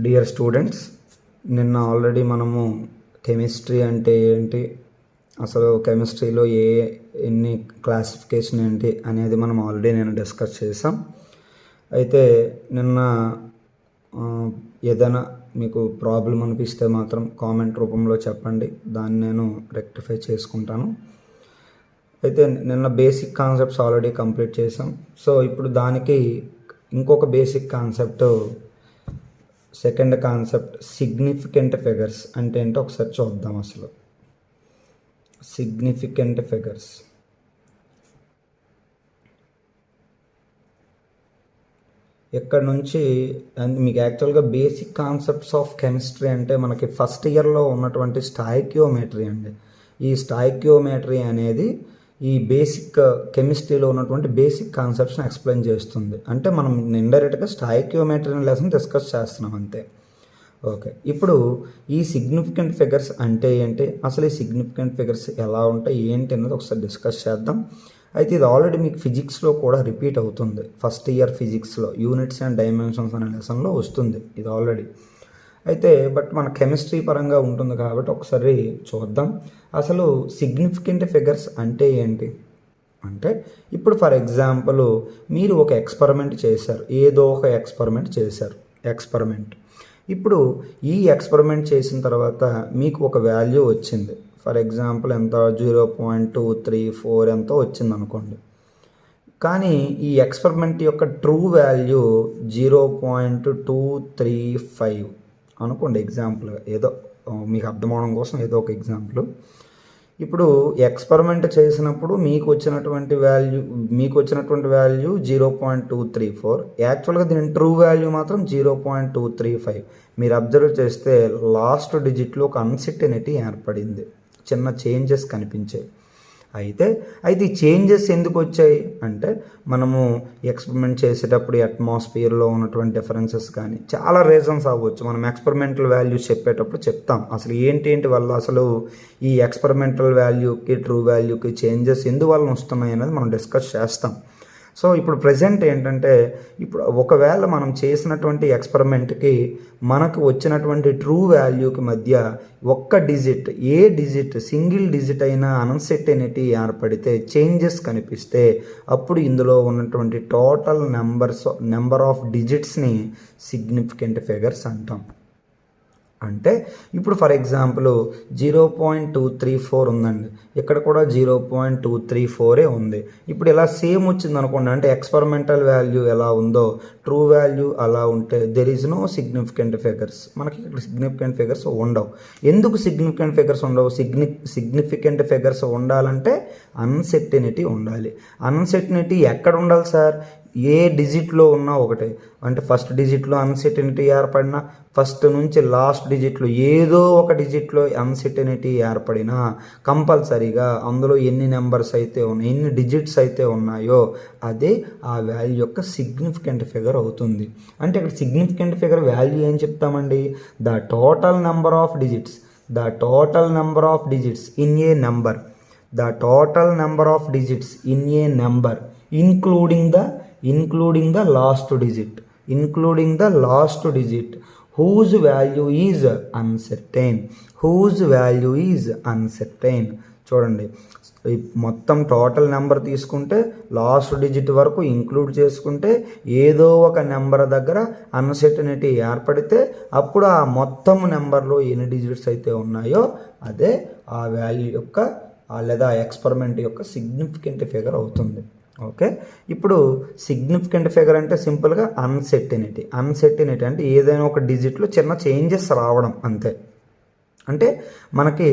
Dear students, నిన్న already మనము chemistry అంటే ఏంటి, అసలు కెమిస్ట్రీలో ఎన్ని క్లాసిఫికేషన్ ఏంటి అనేది మనం ఆల్రెడీ నేను డిస్కస్ చేసాం. అయితే నిన్న ఏదైనా మీకు ప్రాబ్లం అనిపిస్తే మాత్రం కామెంట్ రూపంలో చెప్పండి, దాన్ని నేను రెక్టిఫై చేసుకుంటాను. అయితే నిన్న బేసిక్ కాన్సెప్ట్స్ ఆల్రెడీ కంప్లీట్ చేసాం. సో ఇప్పుడు దానికి ఇంకొక basic concept, second concept significant figures అంటే ఏంటో ఒకసారి చూద్దాం. అసలు సిగ్నిఫికెంట్ ఫిగర్స్ ఇక్కడ నుంచి మీకు యాక్చువల్గా బేసిక్ కాన్సెప్ట్స్ ఆఫ్ కెమిస్ట్రీ అంటే మనకి ఫస్ట్ ఇయర్లో ఉన్నటువంటి స్టాయికియోమెట్రీ అండి. ఈ స్టాయికియోమెట్రీ అనేది ఈ బేసిక్ కెమిస్ట్రీలో ఉన్నటువంటి బేసిక్ కాన్సెప్ట్స్ని ఎక్స్ప్లెయిన్ చేస్తుంది. అంటే మనం ఇండైరెక్ట్గా స్టాయికియోమెట్రీ లెసన్ డిస్కస్ చేస్తున్నాం అంతే. ఓకే, ఇప్పుడు ఈ సిగ్నిఫికెంట్ ఫిగర్స్ అంటే ఏంటి, అసలు ఈ సిగ్నిఫికెంట్ ఫిగర్స్ ఎలా ఉంటాయి ఏంటి అనేది ఒకసారి డిస్కస్ చేద్దాం. అయితే ఇది ఆల్రెడీ మీకు ఫిజిక్స్లో కూడా రిపీట్ అవుతుంది. ఫస్ట్ ఇయర్ ఫిజిక్స్లో యూనిట్స్ అండ్ డైమెన్షన్స్ అనే లెసన్లో వస్తుంది ఇది ఆల్రెడీ. అయితే బట్ మన కెమిస్ట్రీ పరంగా ఉంటుంది కాబట్టి ఒకసారి చూద్దాం. అసలు సిగ్నిఫికెంట్ ఫిగర్స్ అంటే ఏంటి అంటే, ఇప్పుడు ఫర్ ఎగ్జాంపుల్ మీరు ఒక ఎక్స్పెరిమెంట్ చేశారు, ఏదో ఒక ఎక్స్పెరిమెంట్ చేశారు. ఇప్పుడు ఈ ఎక్స్పెరిమెంట్ చేసిన తర్వాత మీకు ఒక వాల్యూ వచ్చింది. ఫర్ ఎగ్జాంపుల్ ఎంత, 0.234 ఎంతో వచ్చింది అనుకోండి. కానీ ఈ ఎక్స్పెరిమెంట్ యొక్క ట్రూ వాల్యూ 0.235 అనుకోండి. ఎగ్జాంపుల్ ఏదో మీకు అర్థమవడం కోసం ఏదో ఒక ఎగ్జాంపుల్. ఇప్పుడు ఎక్స్పెరిమెంట్ చేసినప్పుడు మీకు వచ్చినటువంటి వాల్యూ 0.234. యాక్చువల్గా దీని ట్రూ వాల్యూ మాత్రం 0.235. మీరు అబ్జర్వ్ చేస్తే లాస్ట్ డిజిట్లో ఒక అన్సర్టెనిటీ ఏర్పడింది, చిన్న చేంజెస్ కనిపించాయి. అయితే ఈ చేంజెస్ ఎందుకు వచ్చాయి అంటే, మనము ఎక్స్పెరిమెంట్ చేసేటప్పుడు అట్మాస్ఫియర్లో ఉన్నటువంటి డిఫరెన్సెస్ కానీ చాలా రీజన్స్ అవ్వచ్చు. మనం ఎక్స్పెరిమెంటల్ వాల్యూస్ చెప్పేటప్పుడు చెప్తాం అసలు ఏంటి వల్ల అసలు ఈ ఎక్స్పెరిమెంటల్ వాల్యూకి ట్రూ వాల్యూకి చేంజెస్ ఎందువల్ల వస్తున్నాయి అనేది మనం డిస్కస్ చేస్తాం. సో ఇప్పుడు ప్రజెంట్ ఏంటంటే, ఇప్పుడు ఒకవేళ మనం చేసినటువంటి ఎక్స్పెరిమెంట్కి మనకు వచ్చినటువంటి ట్రూ వాల్యూకి మధ్య ఒక్క డిజిట్, ఏ డిజిట్ సింగిల్ డిజిట్ అయినా అన్సర్టెనిటీ ఏర్పడితే, చేంజెస్ కనిపిస్తే, అప్పుడు ఇందులో ఉన్నటువంటి టోటల్ నెంబర్ ఆఫ్ డిజిట్స్ని సిగ్నిఫికెంట్ ఫిగర్స్ అంటాం. అంటే ఇప్పుడు ఫర్ ఎగ్జాంపుల్ 0.234 ఉందండి, ఇక్కడ కూడా 0.234 ఉంది. ఇప్పుడు ఇలా సేమ్ వచ్చింది అనుకోండి, అంటే ఎక్స్పెరిమెంటల్ వాల్యూ ఎలా ఉందో ట్రూ వాల్యూ అలా ఉంటే there is no significant figures. మనకి ఇక్కడ సిగ్నిఫికెంట్ ఫిగర్స్ ఉండవు. ఎందుకు సిగ్నిఫికెంట్ ఫిగర్స్ ఉండవు? సిగ్నిఫికెంట్ ఫిగర్స్ ఉండాలంటే అన్సర్టెనిటీ ఉండాలి. అన్సర్టెనిటీ ఎక్కడ ఉండాలి సార్? ఏ డిజిట్లో ఉన్నా ఒకటే. అంటే ఫస్ట్ డిజిట్లో అన్సర్టెనిటీ ఏర్పడినా, ఫస్ట్ నుంచి లాస్ట్ డిజిట్లో ఏదో ఒక డిజిట్లో అన్సర్టెనిటీ ఏర్పడినా కంపల్సరీగా అందులో ఎన్ని నెంబర్స్ అయితే ఉన్నాయి, ఎన్ని డిజిట్స్ అయితే ఉన్నాయో అదే ఆ వాల్యూ యొక్క సిగ్నిఫికెంట్ ఫిగర్ అవుతుంది. అంటే ఇక్కడ సిగ్నిఫికెంట్ ఫిగర్ వాల్యూ ఏం చెప్తామండి? The total number of digits in a number, including the last digit whose value is uncertain. చూడండి, మొత్తం టోటల్ నెంబర్ తీసుకుంటే లాస్ట్ డిజిట్ వరకు ఇంక్లూడ్ చేసుకుంటే ఏదో ఒక నెంబర్ దగ్గర అన్సర్టెనిటీ ఏర్పడితే అప్పుడు ఆ మొత్తం నెంబర్లో ఎన్ని డిజిట్స్ అయితే ఉన్నాయో అదే ఆ వాల్యూ యొక్క లేదా ఎక్స్పెరిమెంట్ యొక్క సిగ్నిఫికెంట్ ఫిగర్ అవుతుంది. ఓకే, ఇప్పుడు సిగ్నిఫికెంట్ ఫిగర్ అంటే సింపుల్గా అన్సర్టెనిటీ అంటే ఏదైనా ఒక డిజిట్లో చిన్న చేంజెస్ రావడం అంతే. అంటే మనకి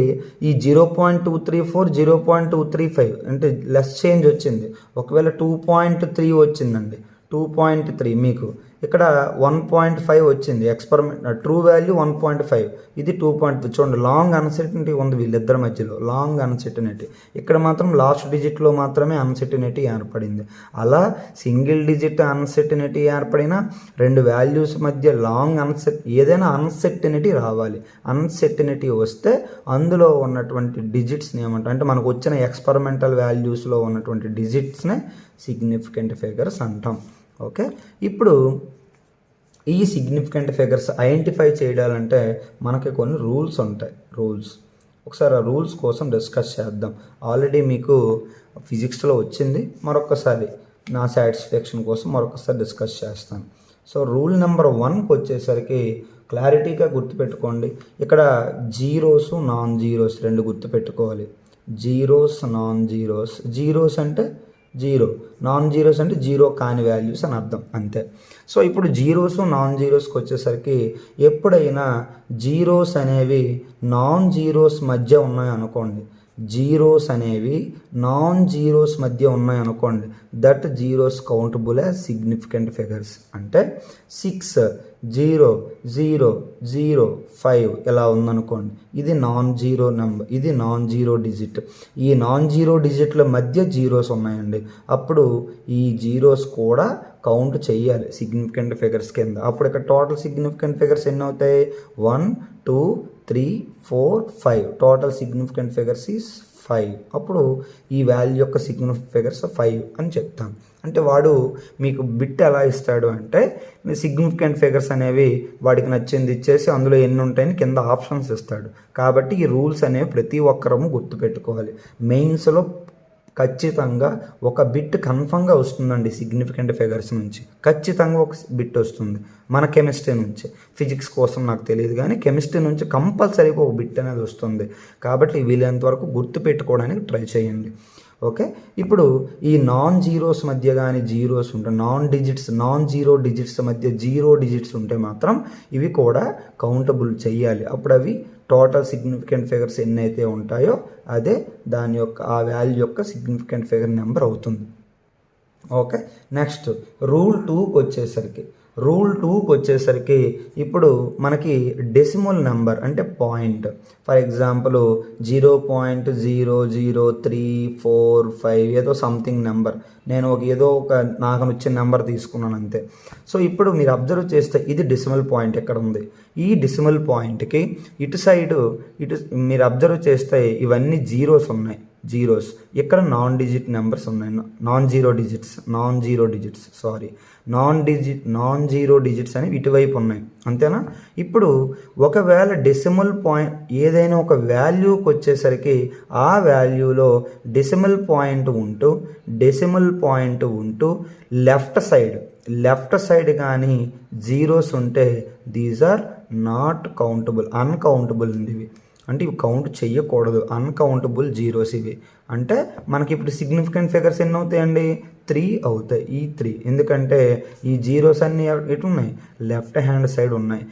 ఈ 0.234 0.235 అంటే లెస్ చేంజ్ వచ్చింది. ఒకవేళ 2.3 వచ్చిందండి, 2.3 మీకు ఇక్కడ 1.5 వచ్చింది. ఎక్స్పెరిమెంట్ ట్రూ వాల్యూ 1.5, ఇది 2.3. చూడండి, లాంగ్ అన్సర్టెనిటీ ఉంది వీళ్ళిద్దరి మధ్యలో, లాంగ్ అన్సర్టెనిటీ. ఇక్కడ మాత్రం లాస్ట్ డిజిట్లో మాత్రమే అన్సర్టెనిటీ ఏర్పడింది. అలా సింగిల్ డిజిట్ అన్సర్టెనిటీ ఏర్పడినా రెండు వాల్యూస్ మధ్య ఏదైనా అన్సర్టెనిటీ రావాలి. అన్సర్టెనిటీ వస్తే అందులో ఉన్నటువంటి డిజిట్స్ని ఏమంటారు అంటే, మనకు వచ్చిన ఎక్స్పెరిమెంటల్ వాల్యూస్లో ఉన్నటువంటి డిజిట్స్నే సిగ్నిఫికెంట్ ఫిగర్స్ అంటాం. ఓకే, ఇప్పుడు ఈ సిగ్నిఫికెంట్ ఫిగర్స్ ఐడెంటిఫై చేయాలంటే మనకి కొన్ని రూల్స్ ఉంటాయి. ఒకసారి ఆ రూల్స్ కోసం డిస్కస్ చేద్దాం. ఆల్రెడీ మీకు ఫిజిక్స్లో వచ్చింది, మరొకసారి నా సాటిస్ఫాక్షన్ కోసం మరొకసారి డిస్కస్ చేస్తాను. సో రూల్ నెంబర్ 1కి వచ్చేసరికి క్లారిటీగా గుర్తుపెట్టుకోండి. ఇక్కడ జీరోస్ నాన్ జీరోస్ రెండు గుర్తుపెట్టుకోవాలి. జీరోస్ నాన్ జీరోస్, జీరోస్ అంటే జీరో, నాన్ జీరోస్ అంటే జీరో కాని వాల్యూస్ అని అర్థం, అంతే. సో ఇప్పుడు జీరోస్ నాన్ జీరోస్కి వచ్చేసరికి ఎప్పుడైనా జీరోస్ అనేవి నాన్ జీరోస్ మధ్య ఉన్నాయి అనుకోండి, జీరోస్ అనేవి నాన్ జీరోస్ మధ్య ఉన్నాయనుకోండి, that zeros countable as significant figures. అంటే 6, 0, 0, 0, 5 ఇలా ఉందనుకోండి, ఇది నాన్ జీరో నెంబర్, ఇది నాన్ జీరో డిజిట్. ఈ నాన్ జీరో డిజిట్ల మధ్య జీరోస్ ఉన్నాయండి, అప్పుడు ఈ జీరోస్ కూడా కౌంట్ చేయాలి సిగ్నిఫికెంట్ ఫిగర్స్ కింద. అప్పుడు ఇక్కడ టోటల్ సిగ్నిఫికెంట్ ఫిగర్స్ ఎన్ని అవుతాయి? 1, 2, 3, 4, 5. Total significant figures is 5. అప్పుడు ఈ వాల్యూ యొక్క సిగ్నిఫికెంట్ ఫిగర్స్ 5 అని చెప్తాం. అంటే వాడు మీకు బిట్ ఎలా ఇస్తాడు అంటే, సిగ్నిఫికెంట్ ఫిగర్స్ అనేవి వాడికి నచ్చింది ఇచ్చేసి అందులో ఎన్ని ఉంటాయని కింద ఆప్షన్స్ ఇస్తాడు. కాబట్టి ఈ రూల్స్ అనేవి ప్రతి ఒక్కరము గుర్తుపెట్టుకోవాలి. మెయిన్స్లో ఖచ్చితంగా ఒక బిట్ కన్ఫర్మ్గా వస్తుందండి సిగ్నిఫికెంట్ ఫిగర్స్ నుంచి, ఖచ్చితంగా ఒక బిట్ వస్తుంది. మన కెమిస్ట్రీ నుంచి, ఫిజిక్స్ కోసం నాకు తెలియదు కానీ కెమిస్ట్రీ నుంచి కంపల్సరీగా ఒక బిట్ అనేది వస్తుంది. కాబట్టి వీలైనంత వరకు గుర్తుపెట్టుకోవడానికి ట్రై చేయండి. ఓకే, ఇప్పుడు ఈ నాన్ జీరోస్ మధ్య కానీ జీరోస్ ఉంటే, నాన్ జీరో డిజిట్స్ మధ్య జీరో డిజిట్స్ ఉంటే మాత్రం ఇవి కూడా కౌంటబుల్ చేయాలి. అప్పుడు అవి టోటల్ సిగ్నిఫికెంట్ ఫిగర్స్ ఎన్నైతే ఉంటాయో అదే దాని యొక్క ఆ వాల్యూ యొక్క సిగ్నిఫికెంట్ ఫిగర్ నెంబర్ అవుతుంది. ఓకే, నెక్స్ట్ రూల్ 2కి వచ్చేసరికి ఇప్పుడు మనకి డెసిమల్ నెంబర్ అంటే పాయింట్, ఫర్ ఎగ్జాంపుల్ 0.00345 ఏదో సంథింగ్ నెంబర్, నేను ఏదో ఒక నాకు నచ్చిన నెంబర్ తీసుకున్నాను అంతే. సో ఇప్పుడు మీరు అబ్జర్వ్ చేస్తే ఇది డెసిమల్ పాయింట్ ఎక్కడ ఉంది, ఈ డెసిమల్ పాయింట్కి ఇటు మీరు అబ్జర్వ్ చేస్తే ఇవన్నీ జీరోస్ ఉన్నాయి, ఇక్కడ నాన్ జీరో డిజిట్స్ అనేవి ఇటువైపు ఉన్నాయి, అంతేనా. ఇప్పుడు ఒకవేళ డెసిమల్ పాయింట్ ఏదైనా ఒక వాల్యూకి వచ్చేసరికి ఆ వాల్యూలో డెసిమల్ పాయింట్ ఉంటూ లెఫ్ట్ సైడ్ కానీ జీరోస్ ఉంటే these are not countable, uncountable అండి ఇవి. అంటే ఇవి కౌంట్ చేయకూడదు, అన్కౌంటబుల్ జీరోస్ ఇవి. అంటే మనకి ఇప్పుడు సిగ్నిఫికెంట్ ఫిగర్స్ ఎన్ని అవుతాయండి? 3 అవుతాయి. ఈ 3 ఎందుకంటే ఈ జీరోస్ అన్నీ ఎటు ఉన్నాయి? లెఫ్ట్ హ్యాండ్ సైడ్ ఉన్నాయి.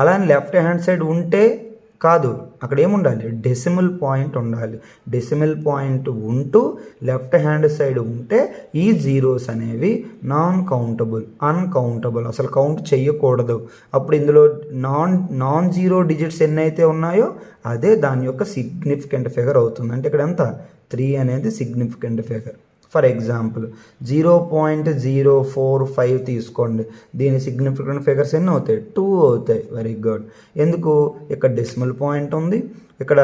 అలానే లెఫ్ట్ హ్యాండ్ సైడ్ ఉంటే కాదు, అక్కడ ఏముండాలి? డెసిమల్ పాయింట్ ఉండాలి. డెసిమల్ పాయింట్ ఉంటూ లెఫ్ట్ హ్యాండ్ సైడ్ ఉంటే ఈ జీరోస్ అనేవి అన్కౌంటబుల్, అసలు కౌంట్ చేయకూడదు. అప్పుడు ఇందులో నాన్ జీరో డిజిట్స్ ఎన్నైతే ఉన్నాయో అదే దాని యొక్క సిగ్నిఫికెంట్ ఫిగర్ అవుతుంది. అంటే ఇక్కడ ఎంత? 3 అనేది సిగ్నిఫికెంట్ ఫిగర్. ఫర్ ఎగ్జాంపుల్ 0.045 తీసుకోండి, దీని సిగ్నిఫికెంట్ ఫిగర్స్ ఎన్ని అవుతాయి? 2 అవుతాయి. Very good. ఎందుకు? ఇక్కడ డెసిమల్ పాయింట్ ఉంది, ఇక్కడ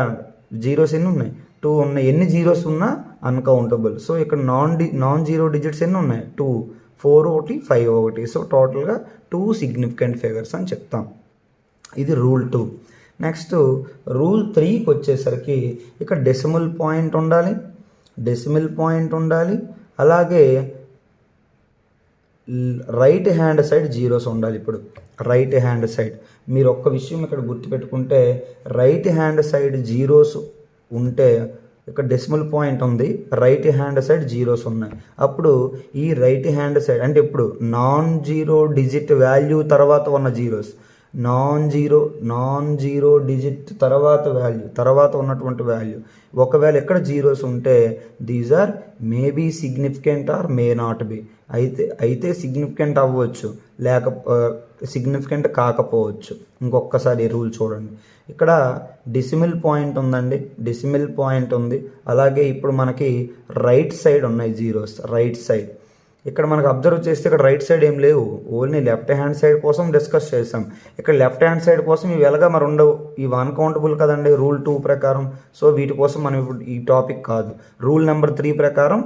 జీరోస్ ఎన్ని ఉన్నాయి? 2 ఉన్నాయి. ఎన్ని జీరోస్ ఉన్నా అన్కౌంటబుల్. సో ఇక్కడ నాన్ జీరో డిజిట్స్ ఎన్ని ఉన్నాయి? 2, 4 ఒకటి, 5 ఒకటి. సో టోటల్గా 2 సిగ్నిఫికెంట్ ఫిగర్స్ అని చెప్తాం. ఇది రూల్ 2. నెక్స్ట్ రూల్ 3కి వచ్చేసరికి ఇక్కడ డెసిమల్ పాయింట్ ఉండాలి, అలాగే రైట్ హ్యాండ్ సైడ్ జీరోస్ ఉండాలి. ఇప్పుడు రైట్ హ్యాండ్ సైడ్ మీరు ఒక్క విషయం ఇక్కడ గుర్తుపెట్టుకుంటే, రైట్ హ్యాండ్ సైడ్ జీరోస్ ఉంటే ఇక్కడ డెసిమల్ పాయింట్ ఉంది, రైట్ హ్యాండ్ సైడ్ జీరోస్ ఉన్నాయి. అప్పుడు ఈ రైట్ హ్యాండ్ సైడ్ అంటే ఇప్పుడు నాన్ జీరో డిజిట్ వాల్యూ తర్వాత ఉన్న జీరోస్, నాన్ జీరో డిజిట్ తర్వాత ఉన్నటువంటి వాల్యూ, ఒకవేళ ఎక్కడ జీరోస్ ఉంటే these are maybe significant or may not be. అయితే సిగ్నిఫికెంట్ అవ్వచ్చు, సిగ్నిఫికెంట్ కాకపోవచ్చు. ఇంకొకసారి రూల్ చూడండి. ఇక్కడ డెసిమల్ పాయింట్ ఉందండి, డెసిమల్ పాయింట్ ఉంది. అలాగే ఇప్పుడు మనకి రైట్ సైడ్ ఉన్నాయి జీరోస్, రైట్ సైడ్. ఇక్కడ మనకు అబ్జర్వ్ చేస్తే ఇక్కడ రైట్ సైడ్ ఏం లేవు, ఓన్లీ లెఫ్ట్ హ్యాండ్ సైడ్ కోసం డిస్కస్ చేసాం. ఇక్కడ లెఫ్ట్ హ్యాండ్ సైడ్ కోసం ఇవి ఎలాగా మరి ఉండవు, ఇవి అన్కౌంటబుల్ కదండి రూల్ 2 ప్రకారం. సో వీటి కోసం మనం ఇప్పుడు ఈ టాపిక్ కాదు. రూల్ నెంబర్ 3 ప్రకారం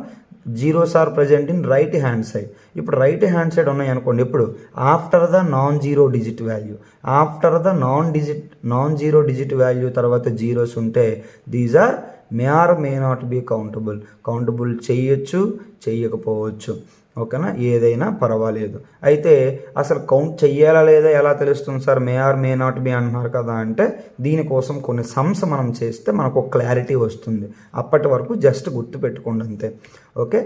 zeros are present in right hand side. ఇప్పుడు రైట్ హ్యాండ్ సైడ్ ఉన్నాయి అనుకోండి, ఇప్పుడు after the non zero digit value, after the non zero digit value తర్వాత జీరోస్ ఉంటే these are may or may not be countable చేయొచ్చు, చెయ్యకపోవచ్చు. ఓకేనా, ఏదైనా పర్వాలేదు. అయితే అసలు కౌంట్ చెయ్యాలా లేదా ఎలా తెలుస్తుంది sir, may or may not be అంటున్నారు కదా అంటే, దీనికోసం కొన్ని సమ్స్ మనం చేస్తే మనకు ఒక క్లారిటీ వస్తుంది. అప్పటి వరకు జస్ట్ గుర్తు పెట్టుకోండి అంతే. ఓకే,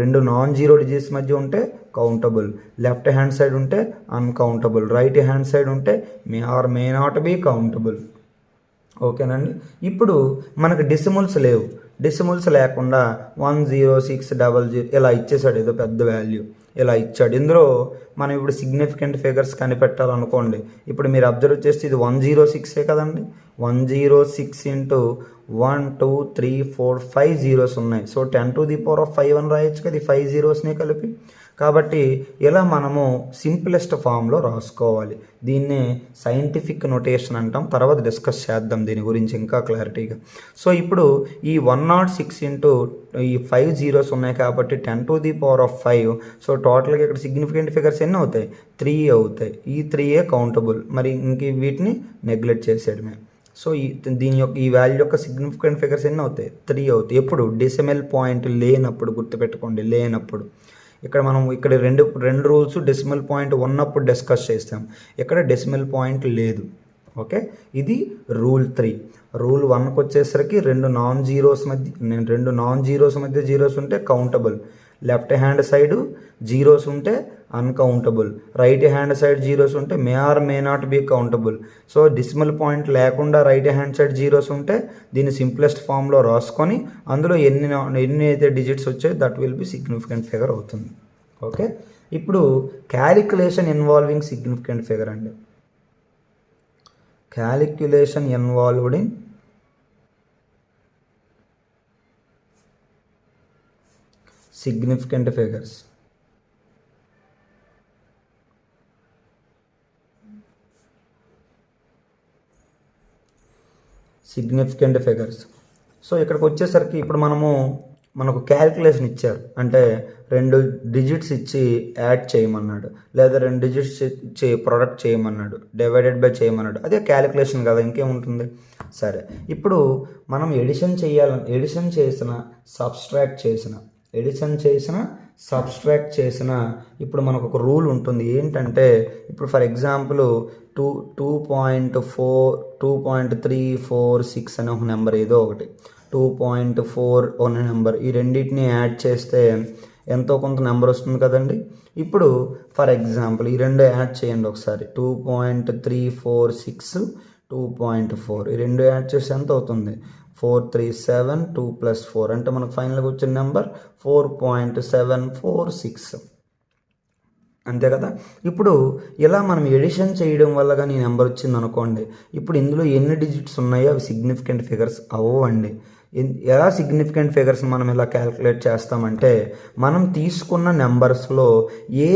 రెండు నాన్ జీరో డిజిట్స్ మధ్య ఉంటే కౌంటబుల్, లెఫ్ట్ హ్యాండ్ సైడ్ ఉంటే అన్కౌంటబుల్, రైట్ హ్యాండ్ సైడ్ ఉంటే may or may not be countable. ఓకేనండి. ఇప్పుడు మనకు డెసిమల్స్ లేవు, డెసిమల్స్ లేకుండా 10600 ఇలా ఇచ్చేసాడు, ఏదో పెద్ద వాల్యూ ఇలా ఇచ్చాడు. ఇందులో మనం ఇప్పుడు సిగ్నిఫికెంట్ ఫిగర్స్ కనిపెట్టాలనుకోండి, ఇప్పుడు మీరు అబ్జర్వ్ చేస్తే ఇది 106 కదండి, 106 ఇంటూ 1 2 3 4 5 జీరోస్ ఉన్నాయి. సో 10⁵ అని రాయొచ్చు కదా ఈ 5 జీరోస్ని కలిపి. కాబట్టి ఇలా మనము సింప్లెస్ట్ ఫామ్లో రాసుకోవాలి. దీన్నే సైంటిఫిక్ నొటేషన్ అంటాం, తర్వాత డిస్కస్ చేద్దాం దీని గురించి ఇంకా క్లారిటీగా. సో ఇప్పుడు ఈ 106 ఇంటూ ఈ 5 జీరోస్ ఉన్నాయి కాబట్టి 10⁵. సో టోటల్గా ఇక్కడ సిగ్నిఫికెంట్ ఫిగర్స్ ఎన్ని అవుతాయి, 3 అవుతాయి. ఈ 3 కౌంటబుల్, మరి ఇంక వీటిని నెగ్లెక్ట్ చేసేయడమే. సో దీని యొక్క ఈ వాల్యూ యొక్క సిగ్నిఫికెంట్ ఫిగర్స్ ఎన్ని అవుతాయి, 3 అవుతాయి. ఎప్పుడు డెసిమల్ పాయింట్ లేనప్పుడు, గుర్తుపెట్టుకోండి, లేనప్పుడు. ఇక్కడ రెండు రూల్స్ డెసిమల్ పాయింట్ ఉన్నప్పుడు డిస్కస్ చేస్తాం, ఇక్కడ డెసిమల్ పాయింట్ లేదు. ఓకే, ఇది రూల్ 3. రూల్ 1కి వచ్చేసరికి రెండు నాన్ జీరోస్ మధ్య జీరోస్ ఉంటే countable, left hand side zeros ఉంటే uncountable, right hand side zeros ఉంటే may or may not be countable. So decimal point లేకుండా రైట్ హ్యాండ్ సైడ్ జీరోస్ ఉంటే దీన్ని సింప్లెస్ట్ ఫామ్లో రాసుకొని అందులో ఎన్ని అయితే డిజిట్స్ వచ్చాయో that will be significant figure అవుతుంది. ఓకే, ఇప్పుడు క్యాలిక్యులేషన్ ఇన్వాల్వింగ్ సిగ్నిఫికెంట్ ఫిగర్ అండి. Calculation involved in significant figures. Significant figures. So ఇక్కడికి వచ్చేసరికి ఇప్పుడు మనకు క్యాలిక్యులేషన్ ఇచ్చారు, అంటే 2 డిజిట్స్ ఇచ్చి యాడ్ చేయమన్నాడు, లేదా 2 డిజిట్స్ ఇచ్చి ప్రొడక్ట్ చేయమన్నాడు, డివైడెడ్ బై చేయమన్నాడు. అదే క్యాలిక్యులేషన్ కదా, ఇంకేముంటుంది. సరే, ఇప్పుడు మనం ఎడిషన్ చేసిన సబ్స్ట్రాక్ట్ చేసిన ఇప్పుడు మనకు ఒక రూల్ ఉంటుంది. ఏంటంటే ఇప్పుడు ఫర్ ఎగ్జాంపుల్ 2.346 అనే ఒక నెంబర్, ఏదో ఒకటి 2.4 అనే నెంబర్, ఈ రెండింటిని యాడ్ చేస్తే ఎంతో కొంత నెంబర్ వస్తుంది కదండి. ఇప్పుడు ఫర్ ఎగ్జాంపుల్ ఈ రెండు యాడ్ చేయండి ఒకసారి, 2.346 2.4, ఈ రెండు యాడ్ చేస్తే ఎంత అవుతుంది, 437 2 + 4 అంటే మనకు ఫైనల్గా వచ్చిన నెంబర్ 4.746. అంతే కదా. ఇప్పుడు ఇలా మనం ఎడిషన్ చేయడం వల్ల కానీ నెంబర్ వచ్చింది అనుకోండి, ఇప్పుడు ఇందులో ఎన్ని డిజిట్స్ ఉన్నాయో అవి సిగ్నిఫికెంట్ ఫిగర్స్ అవ్వండి. ఎలా సిగ్నిఫికెంట్ ఫిగర్స్ మనం ఇలా క్యాలిక్యులేట్ చేస్తామంటే, మనం తీసుకున్న నెంబర్స్లో ఏ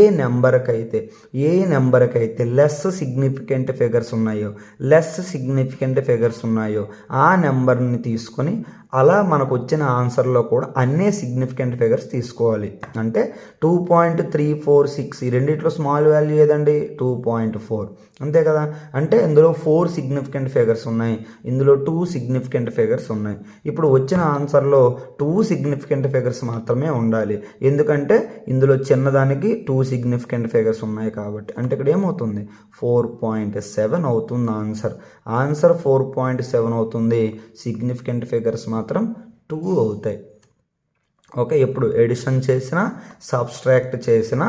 నెంబర్కైతే లెస్ సిగ్నిఫికెంట్ ఫిగర్స్ ఉన్నాయో ఆ నెంబర్ని తీసుకొని అలా మనకు వచ్చిన ఆన్సర్లో కూడా అన్నీ సిగ్నిఫికెంట్ ఫిగర్స్ తీసుకోవాలి. అంటే 2.346 ఈ రెండిట్లో స్మాల్ వాల్యూ ఏదండి, 2.4, అంతే కదా. అంటే ఇందులో 4 సిగ్నిఫికెంట్ ఫిగర్స్ ఉన్నాయి, ఇందులో 2 సిగ్నిఫికెంట్ ఫిగర్స్ ఉన్నాయి. ఇప్పుడు వచ్చిన ఆన్సర్లో 2 సిగ్నిఫికెంట్ ఫిగర్స్ మాత్రమే ఉండాలి, ఎందుకంటే ఇందులో చిన్నదానికి 2 సిగ్నిఫికెంట్ ఫిగర్స్ ఉన్నాయి కాబట్టి. అంటే ఇక్కడ ఏమవుతుంది, 4.7 అవుతుంది ఆన్సర్ 4.7 అవుతుంది. సిగ్నిఫికెంట్ ఫిగర్స్ మాత్రం 2 అవుతాయి. ఓకే, ఎప్పుడు ఎడిషన్ చేసిన సబ్స్ట్రాక్ట్ చేసిన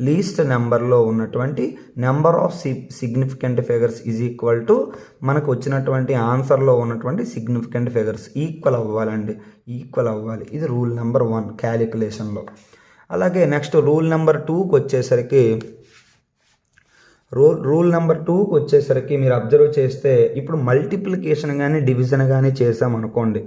లీస్ట్ నెంబర్లో ఉన్నటువంటి number of significant figures is equal to మనకు వచ్చినటువంటి ఆన్సర్లో ఉన్నటువంటి సిగ్నిఫికెంట్ ఫిగర్స్ ఈక్వల్ అవ్వాలండి, ఈక్వల్ అవ్వాలి. ఇది రూల్ నెంబర్ 1 క్యాలిక్యులేషన్లో. అలాగే నెక్స్ట్ రూల్ నెంబర్ 2కి వచ్చేసరికి మీరు అబ్జర్వ్ చేస్తే, ఇప్పుడు మల్టిప్లికేషన్ కానీ డివిజన్ కానీ చేసామనుకోండి,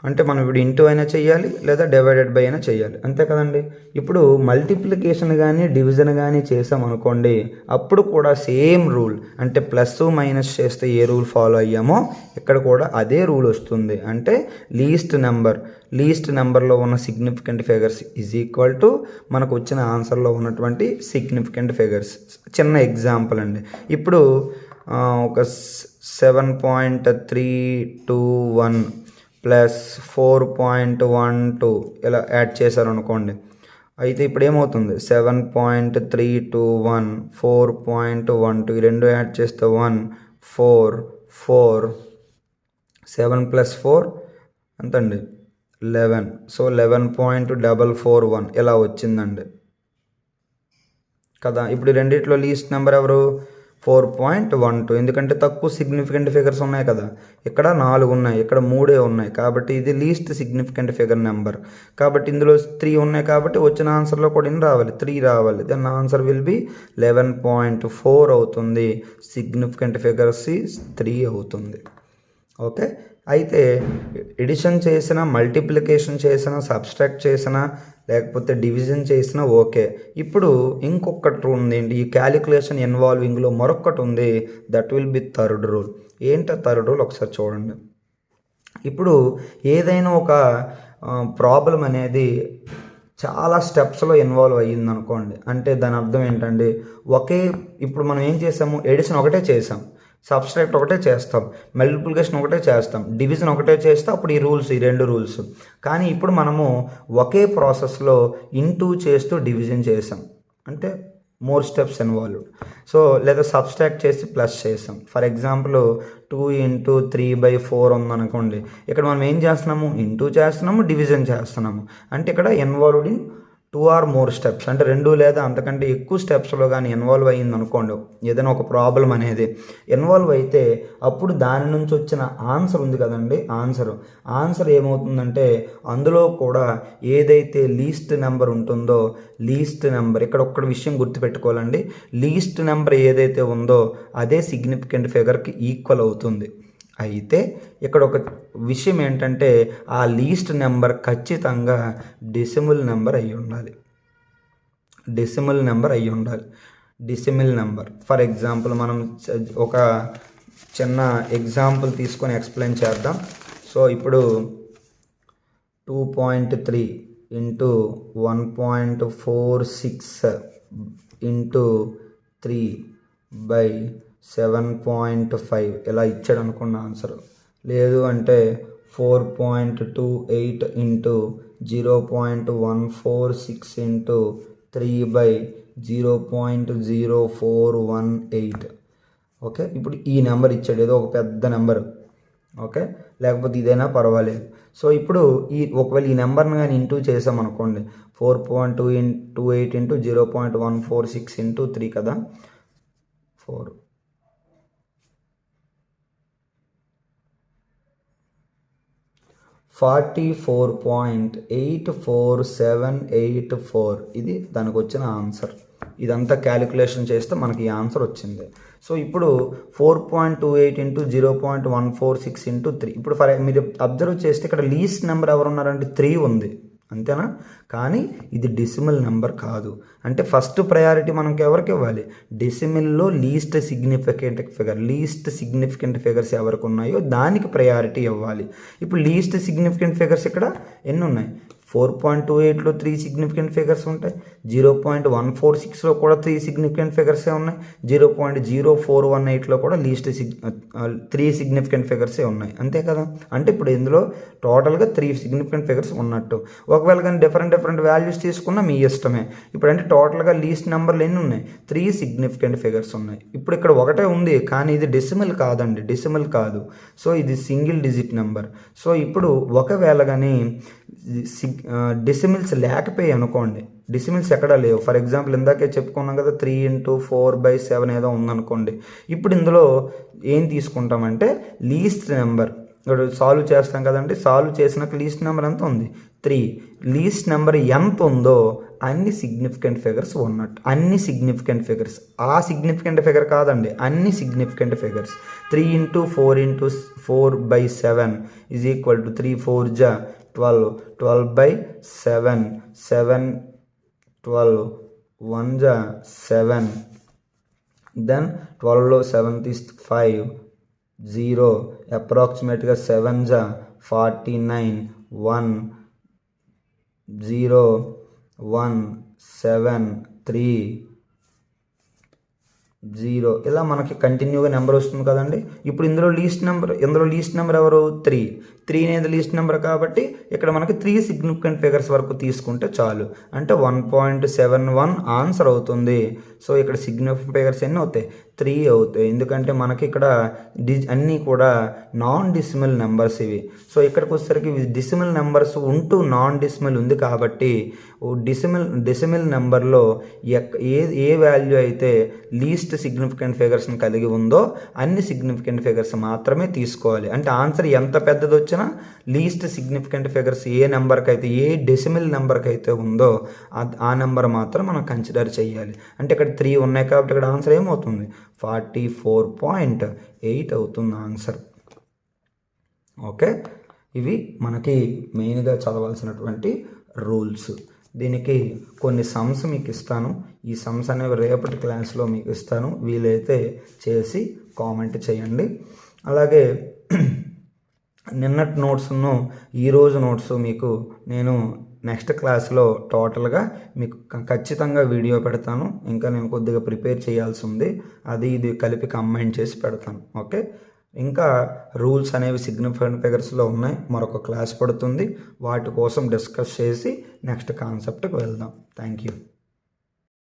అంటే మనం ఇప్పుడు ఇంటూ అయినా చేయాలి లేదా డివైడెడ్ బై అయినా చేయాలి, అంతే కదండి. ఇప్పుడు మల్టిప్లికేషన్ కానీ డివిజన్ కానీ చేసామనుకోండి, అప్పుడు కూడా సేమ్ రూల్, అంటే ప్లస్ మైనస్ చేస్తే ఏ రూల్ ఫాలో అయ్యామో ఇక్కడ కూడా అదే రూల్ వస్తుంది. అంటే లీస్ట్ నెంబర్లో ఉన్న significant figures is equal to మనకు వచ్చిన ఆన్సర్లో ఉన్నటువంటి సిగ్నిఫికెంట్ ఫిగర్స్. చిన్న ఎగ్జాంపుల్ అండి, ఇప్పుడు ఒక 7.321 ప్లస్ 4.12 ఇలా యాడ్ చేశారు అనుకోండి. అయితే ఇప్పుడు ఏమవుతుంది, 7.321 4.12 ఈ రెండు యాడ్ చేస్తే 1 4 4 7 + 4 ఎంతండి 11. సో 11.441 ఇలా వచ్చిందండి కదా. ఇప్పుడు రెండిట్లో లీస్ట్ నెంబర్ ఎవరు, 4.12, ఎందుకంటే తక్కువ సిగ్నిఫికెంట్ ఫిగర్స్ ఉన్నాయి కదా. ఇక్కడ 4 ఉన్నాయి, ఇక్కడ 3 ఉన్నాయి, కాబట్టి ఇది లీస్ట్ సిగ్నిఫికెంట్ ఫిగర్ నెంబర్. కాబట్టి ఇందులో 3 ఉన్నాయి, కాబట్టి వచ్చిన ఆన్సర్లో కూడా ఎన్ని రావాలి, 3 రావాలి. దెన్ ఆన్సర్ విల్ బి 11.4 అవుతుంది. సిగ్నిఫికెంట్ ఫిగర్స్ 3 అవుతుంది. ఓకే, అయితే ఎడిషన్ చేసిన, మల్టిప్లికేషన్ చేసిన, సబ్స్ట్రాక్ట్ చేసిన, లేకపోతే డివిజన్ చేసినా ఓకే. ఇప్పుడు ఇంకొకటి ఉంది, ఈ క్యాలిక్యులేషన్ ఇన్వాల్వింగ్లో మరొకటి ఉంది, that will be third rule. ఏంటో థర్డ్ రూల్ ఒకసారి చూడండి. ఇప్పుడు ఏదైనా ఒక ప్రాబ్లం అనేది చాలా స్టెప్స్లో ఇన్వాల్వ్ అయ్యింది అనుకోండి, అంటే దాని అర్థం ఏంటండి, ఇప్పుడు మనం ఏం చేసాము, ఎడిషన్ ఒకటే చేసాం, సబ్స్ట్రాక్ట్ ఒకటే చేస్తాం, మల్టిప్లికేషన్ ఒకటే చేస్తాం, డివిజన్ ఒకటే చేస్తే అప్పుడు ఈ రెండు రూల్స్. కానీ ఇప్పుడు మనము ఒకే ప్రాసెస్లో ఇంటూ చేస్తూ డివిజన్ చేసాం, అంటే మోర్ స్టెప్స్ ఇన్వాల్వ్డ్. సో లేదా సబ్స్ట్రాక్ట్ చేసి ప్లస్ చేసాం. ఫర్ ఎగ్జాంపుల్ 2 × 3/4 ఉందనుకోండి, ఇక్కడ మనం ఏం చేస్తున్నాము, ఇంటూ చేస్తున్నాము, డివిజన్ చేస్తున్నాము. అంటే ఇక్కడ involved in 2 or more steps, అంటే 2 లేదా అంతకంటే ఎక్కువ స్టెప్స్లో కానీ ఇన్వాల్వ్ అయ్యింది అనుకోండి. ఏదైనా ఒక ప్రాబ్లం అనేది ఇన్వాల్వ్ అయితే అప్పుడు దాని నుంచి వచ్చిన ఆన్సర్ ఉంది కదండి, ఆన్సర్ ఏమవుతుందంటే అందులో కూడా ఏదైతే లీస్ట్ నెంబర్ ఉంటుందో, లీస్ట్ నెంబర్, ఇక్కడ ఒక్క విషయం గుర్తుపెట్టుకోవాలండి, లీస్ట్ నెంబర్ ఏదైతే ఉందో అదే సిగ్నిఫికెంట్ ఫిగర్కి ఈక్వల్ అవుతుంది. అయితే ఇక్కడ ఒక విషయం ఏంటంటే ఆ లీస్ట్ నెంబర్ ఖచ్చితంగా డెసిమల్ నెంబర్ అయి ఉండాలి. డెసిమల్ నెంబర్ ఫర్ ఎగ్జాంపుల్ మనం ఒక చిన్న ఎగ్జాంపుల్ తీసుకొని ఎక్స్ప్లెయిన్ చేద్దాం. సో ఇప్పుడు 2.3 × 1.46 × 3/7.5 ఇలా ఇచ్చాడు అనుకున్న ఆన్సర్. లేదు అంటే 4.28 × 0.146 × 3/0.0418. ఓకే, ఇప్పుడు ఈ నెంబర్ ఇచ్చాడు, ఏదో ఒక పెద్ద నెంబర్. ఓకే, లేకపోతే ఇదైనా పర్వాలేదు. సో ఇప్పుడు ఒకవేళ ఈ నెంబర్ని కానీ ఇంటూ చేసామనుకోండి, 4.28 × 0.146 × 3 కదా, 4 44.84784 ఇది దానికి వచ్చిన ఆన్సర్. ఇదంతా క్యాలిక్యులేషన్ చేస్తే మనకి ఈ ఆన్సర్ వచ్చింది. సో ఇప్పుడు 4.28 × 0.146 × 3. ఇప్పుడు మీరు అబ్జర్వ్ చేస్తే ఇక్కడ లీస్ట్ నెంబర్ ఎవరు ఉన్నారంటే 3 ఉంది, అంతేనా. కానీ ఇది డెసిమల్ నెంబర్ కాదు. అంటే ఫస్ట్ ప్రయారిటీ మనకి ఎవరికి ఇవ్వాలి, డెసిమల్లో లీస్ట్ సిగ్నిఫికెంట్ ఫిగర్స్ ఎవరికి ఉన్నాయో దానికి ప్రయారిటీ ఇవ్వాలి. ఇప్పుడు లీస్ట్ సిగ్నిఫికెంట్ ఫిగర్స్ ఇక్కడ ఎన్ని ఉన్నాయి, 4.28లో 3 సిగ్నిఫికెంట్ ఫిగర్స్ ఉంటాయి, 0.146లో కూడా 3 సిగ్నిఫికెంట్ ఫిగర్సే ఉన్నాయి, 0.0418లో కూడా 3 సిగ్నిఫికెంట్ ఫిగర్సే ఉన్నాయి, అంతే కదా. అంటే ఇప్పుడు ఇందులో టోటల్గా 3 సిగ్నిఫికెంట్ ఫిగర్స్ ఉన్నట్టు. ఒకవేళ కానీ డిఫరెంట్ వాల్యూస్ తీసుకున్నా మీ ఇష్టమే. ఇప్పుడు అంటే టోటల్గా లీస్ట్ నెంబర్లు ఎన్ని ఉన్నాయి, 3 సిగ్నిఫికెంట్ ఫిగర్స్ ఉన్నాయి. ఇప్పుడు ఇక్కడ ఒకటే ఉంది, కానీ ఇది డెసిమల్ కాదు. సో ఇది సింగిల్ డిజిట్ నెంబర్. సో ఇప్పుడు ఒకవేళ కానీ డెసిమల్స్ లేకపోయాయి అనుకోండి, డెసిమల్స్ ఎక్కడా లేవు. ఫర్ ఎగ్జాంపుల్ ఇందాకే చెప్పుకున్నాం కదా, 3 × 4/7 ఏదో ఉందనుకోండి. ఇప్పుడు ఇందులో ఏం తీసుకుంటామంటే లీస్ట్ నెంబర్, సాల్వ్ చేస్తాం కదండి, సాల్వ్ చేసినాక లీస్ట్ నెంబర్ ఎంత ఉంది 3. లీస్ట్ నెంబర్ ఎంత ఉందో అన్ని సిగ్నిఫికెంట్ ఫిగర్స్ ఉన్నట్టు. అన్ని సిగ్నిఫికెంట్ ఫిగర్స్, ఆ సిగ్నిఫికెంట్ ఫిగర్ కాదండి, అన్ని significant figures. 3 × 4 × 4/7 is equal to 3 4 జా 12, 12/7, 7 12, 1 జా 7, దెన్ 12లో 7 తీస్తే 5, 0, అప్రాక్సిమేట్గా 7 జా 49, 1 0 1 7 3 0 ఇలా మనకి కంటిన్యూగా నెంబర్ వస్తుంది కదండి. ఇప్పుడు ఇందులో లీస్ట్ నెంబర్ ఎవరు? 3 అనేది లీస్ట్ నెంబర్ కాబట్టి ఇక్కడ మనకి 3 సిగ్నిఫికెంట్ ఫిగర్స్ వరకు తీసుకుంటే చాలు. అంటే 1.71 ఆన్సర్ అవుతుంది. సో ఇక్కడ సిగ్నిఫికెంట్ ఫిగర్స్ ఎన్ని అవుతాయి? 3 అవుతాయి. ఎందుకంటే మనకి ఇక్కడ అన్నీ కూడా నాన్ డెసిమల్ నెంబర్స్ ఇవి. సో ఇక్కడికి వచ్చేసరికి డెసిమల్ నెంబర్స్ ఉంటూ నాన్ డెసిమల్ ఉంది కాబట్టి డెసిమల్ నెంబర్లో ఏ వాల్యూ అయితే లీస్ట్ సిగ్నిఫికెంట్ ఫిగర్స్ని కలిగి ఉందో అన్ని సిగ్నిఫికెంట్ ఫిగర్స్ మాత్రమే తీసుకోవాలి. అంటే ఆన్సర్ ఎంత పెద్దది వచ్చినా లీస్ట్ సిగ్నిఫికెంట్ ఫిగర్స్ ఏ నెంబర్కి అయితే, ఏ డెసిమల్ నెంబర్కి అయితే ఉందో ఆ నెంబర్ మాత్రం మనం కన్సిడర్ చేయాలి. అంటే ఇక్కడ 3 ఉన్నాయి కాబట్టి ఇక్కడ ఆన్సర్ ఏమవుతుంది? 44.8 అవుతుంది ఆన్సర్. ఓకే, ఇవి మనకి మెయిన్గా చదవాల్సినటువంటి రూల్స్. దీనికి కొన్ని సమ్స్ మీకు ఇస్తాను. ఈ సమ్స్ అనేవి రేపటి క్లాస్లో మీకు ఇస్తాను. వీలైతే చేసి కామెంట్ చేయండి. అలాగే నిన్నటి నోట్స్ను ఈరోజు నోట్స్ మీకు నేను నెక్స్ట్ క్లాస్లో టోటల్గా మీకు ఖచ్చితంగా వీడియో పెడతాను. ఇంకా నేను కొద్దిగా ప్రిపేర్ చేయాల్సి ఉంది, అది ఇది కలిపి కంబైన్ చేసి పెడతాను. ఓకే, ఇంకా రూల్స్ అనేవి సిగ్నిఫికెంట్ ఫిగర్స్లో ఉన్నాయి, మరొక క్లాస్ పడుతుంది. వాటి కోసం డిస్కస్ చేసి నెక్స్ట్ కాన్సెప్ట్కి వెళ్దాం. Thank you.